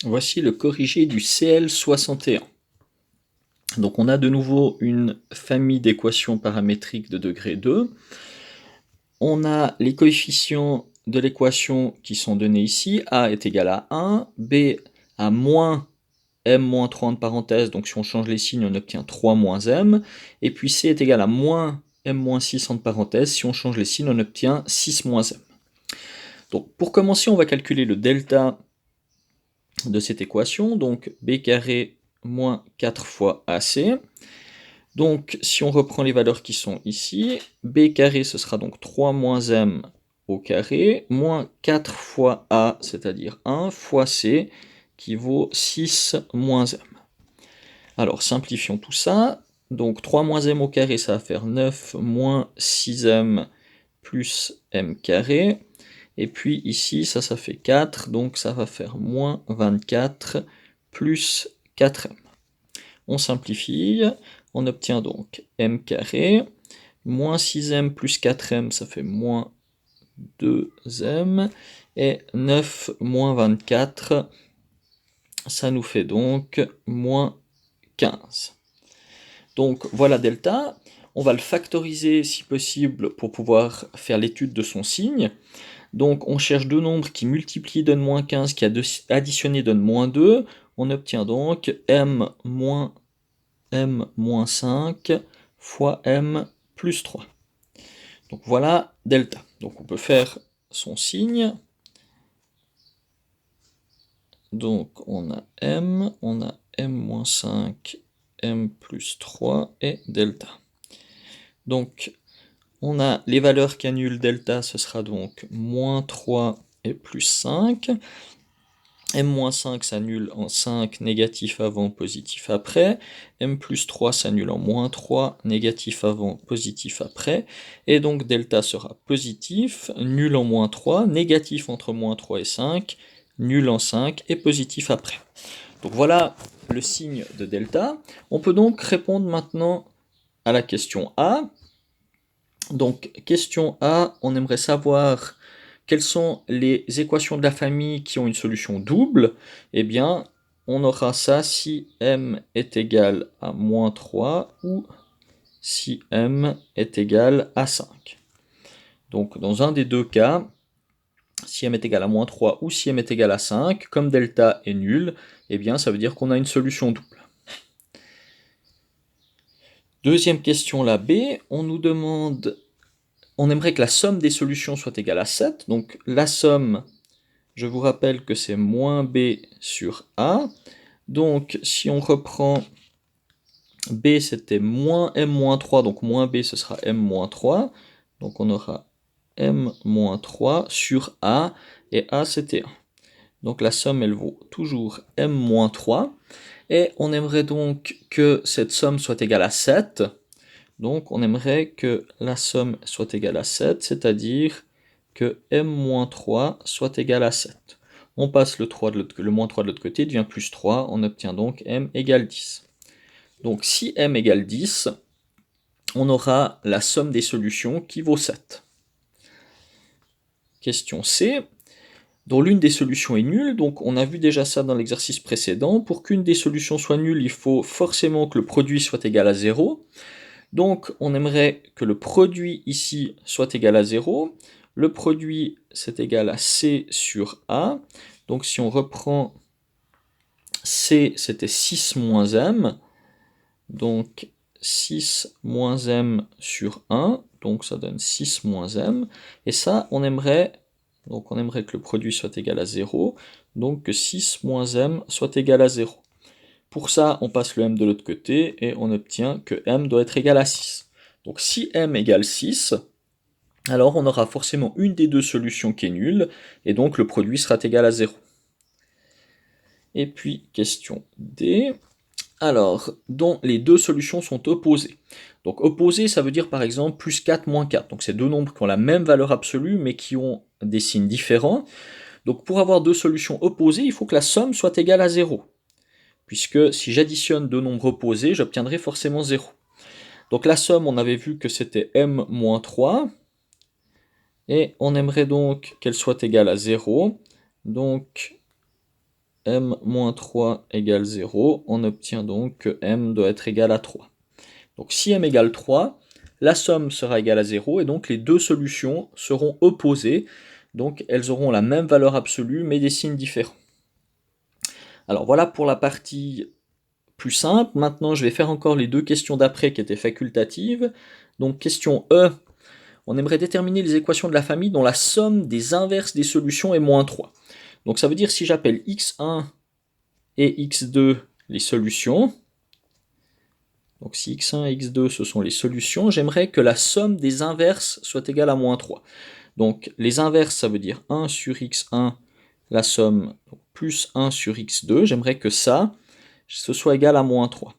Voici le corrigé du CL61. Donc on a de nouveau une famille d'équations paramétriques de degré 2. On a les coefficients de l'équation qui sont donnés ici. A est égal à 1, B à moins m-3 en parenthèse, donc si on change les signes, on obtient 3 moins m. Et puis C est égal à moins m-6 en parenthèse, si on change les signes, on obtient 6 moins m. Donc pour commencer, on va calculer le delta de cette équation, donc b carré moins 4 fois AC. Donc si on reprend les valeurs qui sont ici, b carré ce sera donc 3 moins m au carré, moins 4 fois A, c'est-à-dire 1, fois C, qui vaut 6 moins m. Alors simplifions tout ça, donc 3 moins m au carré, ça va faire 9 moins 6m plus m carré, et puis ici, ça fait 4, donc ça va faire moins 24 plus 4m. On simplifie, on obtient donc m carré, moins 6m plus 4m, ça fait moins 2m, et 9 moins 24, ça nous fait donc moins 15. Donc voilà delta, on va le factoriser si possible pour pouvoir faire l'étude de son signe. Donc on cherche deux nombres qui multiplient donnent moins 15, qui additionnés donnent moins 2. On obtient donc m moins 5 fois m plus 3. Donc voilà delta. Donc on peut faire son signe. Donc on a m moins 5, m plus 3 et delta. Donc on a les valeurs qui annulent delta, ce sera donc moins 3 et plus 5. M-5 s'annule en 5, négatif avant, positif après. M plus 3 s'annule en moins 3, négatif avant, positif après. Et donc delta sera positif, nul en moins 3, négatif entre moins 3 et 5, nul en 5 et positif après. Donc voilà le signe de delta. On peut donc répondre maintenant à la question A. Donc question A, on aimerait savoir quelles sont les équations de la famille qui ont une solution double. Eh bien, on aura ça si m est égal à moins 3 ou si m est égal à 5. Donc dans un des deux cas, si m est égal à moins 3 ou si m est égal à 5, comme delta est nul, eh bien ça veut dire qu'on a une solution double. Deuxième question, la B, on nous demande, on aimerait que la somme des solutions soit égale à 7, donc la somme, je vous rappelle que c'est moins b sur a, donc si on reprend b c'était moins m-3, donc moins b ce sera m-3, donc on aura m-3 sur a, et a c'était 1. Donc la somme elle vaut toujours m-3, et on aimerait donc que cette somme soit égale à 7, donc on aimerait que la somme soit égale à 7, c'est-à-dire que m-3 soit égal à 7. On passe le moins 3 de l'autre côté, devient plus 3, on obtient donc m égale 10. Donc si m égale 10, on aura la somme des solutions qui vaut 7. Question C, dont l'une des solutions est nulle, donc on a vu déjà ça dans l'exercice précédent. Pour qu'une des solutions soit nulle, il faut forcément que le produit soit égal à 0. Donc on aimerait que le produit ici soit égal à 0. Le produit c'est égal à C sur A. Donc si on reprend C, c'était 6 moins M. Donc 6 moins M sur 1. Donc ça donne 6 moins M. Et ça, on aimerait que le produit soit égal à 0. Donc que 6 moins M soit égal à 0. Pour ça, on passe le m de l'autre côté et on obtient que m doit être égal à 6. Donc si m égale 6, alors on aura forcément une des deux solutions qui est nulle, et donc le produit sera égal à 0. Et puis, question D, alors, dont les deux solutions sont opposées. Donc opposées, ça veut dire par exemple plus 4 moins 4. Donc c'est deux nombres qui ont la même valeur absolue, mais qui ont des signes différents. Donc pour avoir deux solutions opposées, il faut que la somme soit égale à 0. Puisque si j'additionne deux nombres opposés, j'obtiendrai forcément 0. Donc la somme, on avait vu que c'était m moins 3, et on aimerait donc qu'elle soit égale à 0. Donc m-3 égale 0, on obtient donc que m doit être égal à 3. Donc si m égale 3, la somme sera égale à 0, et donc les deux solutions seront opposées, donc elles auront la même valeur absolue, mais des signes différents. Alors voilà pour la partie plus simple. Maintenant, je vais faire encore les deux questions d'après qui étaient facultatives. Donc question E, on aimerait déterminer les équations de la famille dont la somme des inverses des solutions est moins 3. Donc ça veut dire si j'appelle x1 et x2 les solutions, donc si x1 et x2 ce sont les solutions, j'aimerais que la somme des inverses soit égale à moins 3. Donc les inverses, ça veut dire 1 sur x1, la somme plus 1 sur x2, j'aimerais que ça, ce soit égal à moins 3.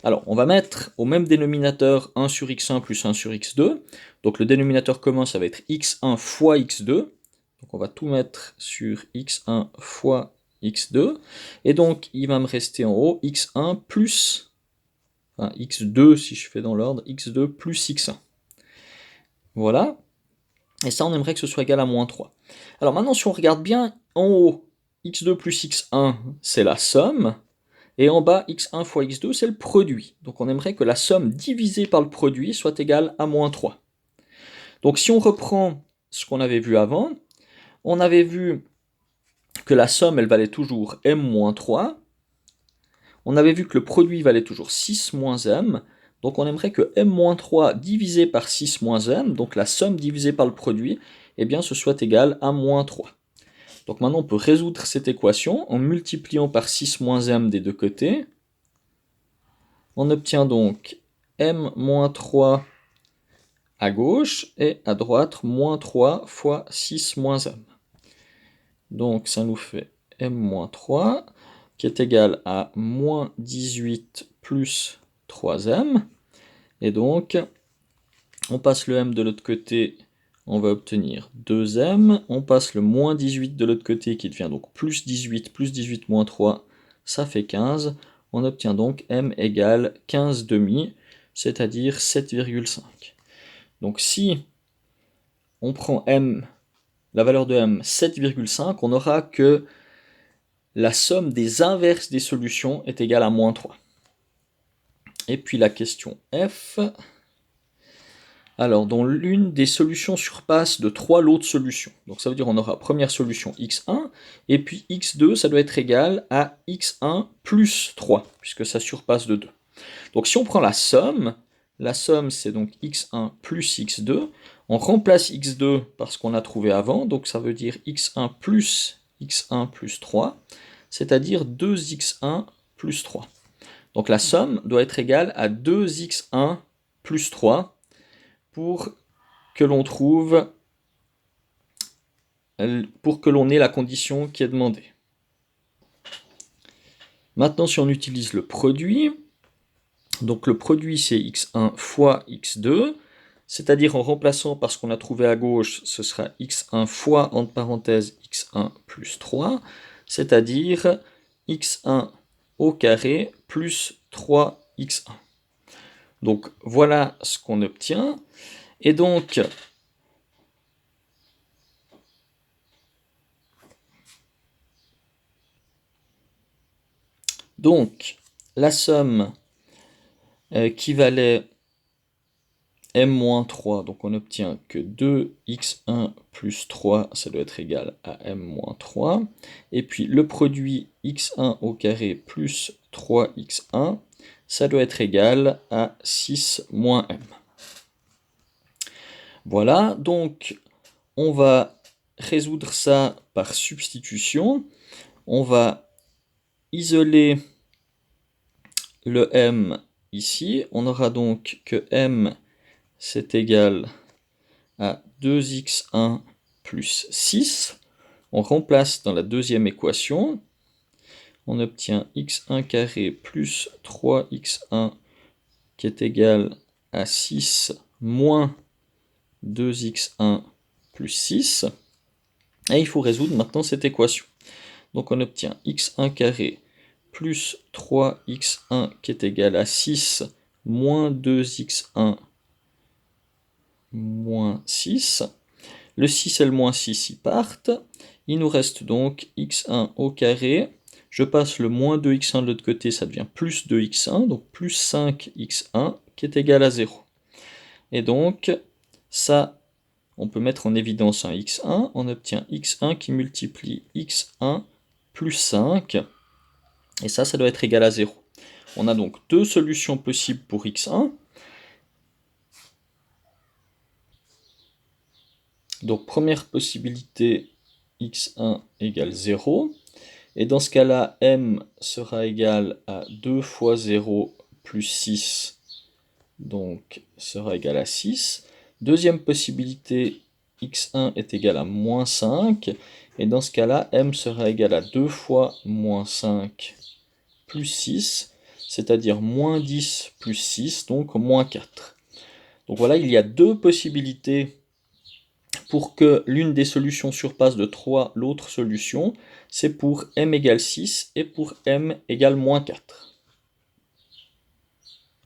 Alors, on va mettre au même dénominateur 1 sur x1 plus 1 sur x2. Donc le dénominateur commun, ça va être x1 fois x2. Donc on va tout mettre sur x1 fois x2. Et donc, il va me rester en haut x1 plus, enfin x2 si je fais dans l'ordre, x2 plus x1. Voilà. Et ça, on aimerait que ce soit égal à moins 3. Alors maintenant, si on regarde bien, en haut, x2 plus x1, c'est la somme. Et en bas, x1 fois x2, c'est le produit. Donc on aimerait que la somme divisée par le produit soit égale à moins 3. Donc si on reprend ce qu'on avait vu avant, on avait vu que la somme, elle valait toujours m moins 3. On avait vu que le produit valait toujours 6 moins m. Donc on aimerait que m moins 3 divisé par 6 moins m, donc la somme divisée par le produit, eh bien ce soit égal à moins 3. Donc maintenant on peut résoudre cette équation en multipliant par 6 moins m des deux côtés. On obtient donc m-3 à gauche et à droite moins 3 fois 6 moins m. Donc ça nous fait m-3 qui est égal à moins 18 plus 3m. Et donc on passe le m de l'autre côté, on va obtenir 2m. On passe le moins 18 de l'autre côté qui devient donc plus 18 moins 3, ça fait 15. On obtient donc m égale 15 demi, c'est-à-dire 7,5. Donc si on prend m, la valeur de m 7,5, on aura que la somme des inverses des solutions est égale à moins 3. Et puis la question F. Alors, dans l'une des solutions surpasse de 3 l'autre solution. Donc ça veut dire qu'on aura première solution x1, et puis x2, ça doit être égal à x1 plus 3, puisque ça surpasse de 2. Donc si on prend la somme c'est donc x1 plus x2, on remplace x2 par ce qu'on a trouvé avant, donc ça veut dire x1 plus 3, c'est-à-dire 2x1 plus 3. Donc la somme doit être égale à 2x1 plus 3, pour que l'on trouve, pour que l'on ait la condition qui est demandée. Maintenant, si on utilise le produit, donc le produit c'est x1 fois x2, c'est-à-dire en remplaçant par ce qu'on a trouvé à gauche, ce sera x1 fois, entre parenthèses, x1 plus 3, c'est-à-dire x1 au carré plus 3x1. Donc voilà ce qu'on obtient. Et donc, la somme qui valait m-3, donc on obtient que 2x1 plus 3, ça doit être égal à m-3. Et puis le produit x1 au carré plus 3x1, ça doit être égal à 6 moins m. Voilà, donc on va résoudre ça par substitution. On va isoler le m ici. On aura donc que m c'est égal à 2x1 plus 6. On remplace dans la deuxième équation. On obtient x1 carré plus 3x1 qui est égal à 6 moins 2x1 plus 6. Et il faut résoudre maintenant cette équation. Donc on obtient x1 carré plus 3x1 qui est égal à 6 moins 2x1 moins 6. Le 6 et le moins 6 y partent. Il nous reste donc x1 au carré Je passe le moins 2x1 de l'autre côté, ça devient plus 2x1, donc plus 5x1 qui est égal à 0. Et donc, ça, on peut mettre en évidence un x1, on obtient x1 qui multiplie x1 plus 5, et ça doit être égal à 0. On a donc deux solutions possibles pour x1. Donc première possibilité, x1 égale 0. Et dans ce cas-là, m sera égal à 2 fois 0 plus 6, donc sera égal à 6. Deuxième possibilité, x1 est égal à moins 5. Et dans ce cas-là, m sera égal à 2 fois moins 5 plus 6, c'est-à-dire moins 10 plus 6, donc moins 4. Donc voilà, il y a deux possibilités pour que l'une des solutions surpasse de 3 l'autre solution. C'est pour m égale 6 et pour m égale moins 4.